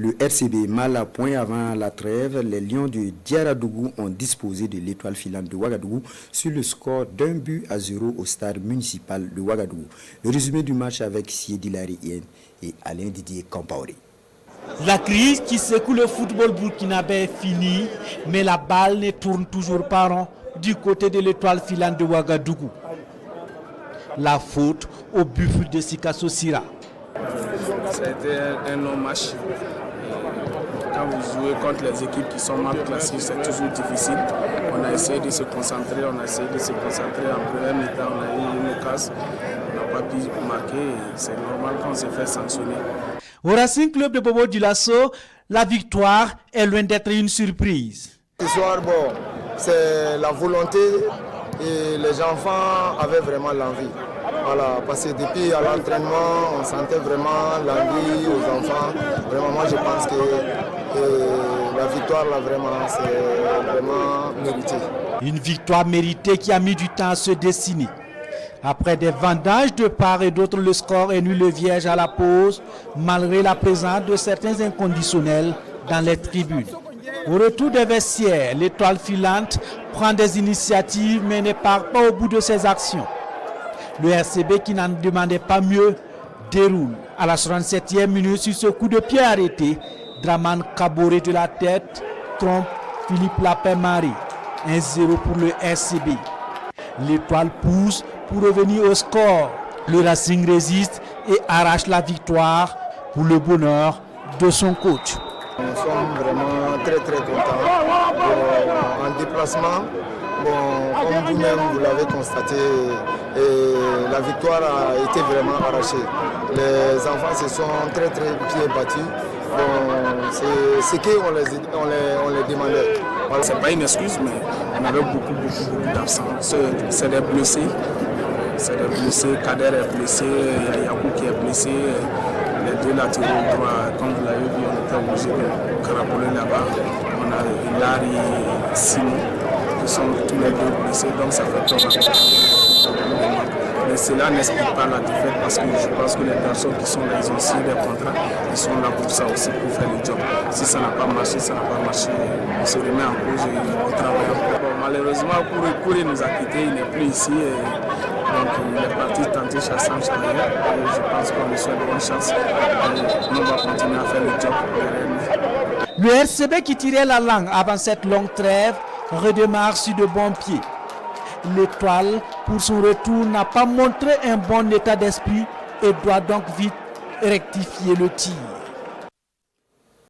Le RCB mal à point avant la trêve, les Lions de Diaradougou ont disposé de l'étoile filante de Ouagadougou sur le score d'1-0 au stade municipal de Ouagadougou. Le résumé du match avec Siedi Larien et Alain Didier Compaoré. La crise qui secoue le football burkinabé est finie, mais la balle ne tourne toujours pas rond du côté de l'étoile filante de Ouagadougou. La faute au but de Sikasso Sira. Ça a été un long match. Quand vous jouez contre les équipes qui sont mal classées, c'est toujours difficile. On a essayé de se concentrer, en première mi-temps, on a eu une casse, on n'a pas pu marquer, c'est normal qu'on se fait sanctionner. Au Racing Club de Bobo Dioulasso, la victoire est loin d'être une surprise. Ce soir, bon, c'est la volonté et les enfants avaient vraiment l'envie. Voilà, parce que depuis à l'entraînement, on sentait vraiment l'envie aux enfants. Vraiment, moi je pense que la victoire là vraiment, c'est vraiment mérité. Une victoire méritée qui a mis du temps à se dessiner. Après des vendages de part et d'autre, le score est nul le vierge à la pause, malgré la présence de certains inconditionnels dans les tribunes. Au retour des vestiaires, l'étoile filante prend des initiatives mais ne part pas au bout de ses actions. Le RCB, qui n'en demandait pas mieux, déroule à la 67e minute sur ce coup de pied arrêté. Draman Kaboré de la tête trompe Philippe Lapin-Marie. 1-0 pour le RCB. L'étoile pousse pour revenir au score. Le Racing résiste et arrache la victoire pour le bonheur de son coach. Nous sommes vraiment très contents. En déplacement, bon, comme vous-même vous l'avez constaté, la victoire a été vraiment arrachée. Les enfants se sont très bien battus. Bon, c'est ce qu'on les demandait. Voilà, ce n'est pas une excuse, mais on avait beaucoup d'absents. C'est des blessés. Kader est blessé, Yakou qui est blessé. Les deux latéraux droits, comme vous l'avez vu, on était obligé de caraboler là-bas. On a Hilary et Simon qui sont tous les deux blessés, donc ça fait trop mal. Mais cela n'explique pas la défaite parce que je pense que les personnes qui sont là, ils ont aussi des contrats, ils sont là pour ça aussi, pour faire le job. Si ça n'a pas marché, on se remet en cause et on travaille encore. Bon, malheureusement, Kouré nous a quittés, il n'est plus ici. Donc il est parti tenter chasser en Chalaïa. Je pense qu'on lui souhaite bonne chance. Et nous, on va continuer à faire le job derrière nous. Le RCB, qui tirait la langue avant cette longue trêve, redémarre sur de bons pieds. L'étoile, pour son retour, n'a pas montré un bon état d'esprit et doit donc vite rectifier le tir.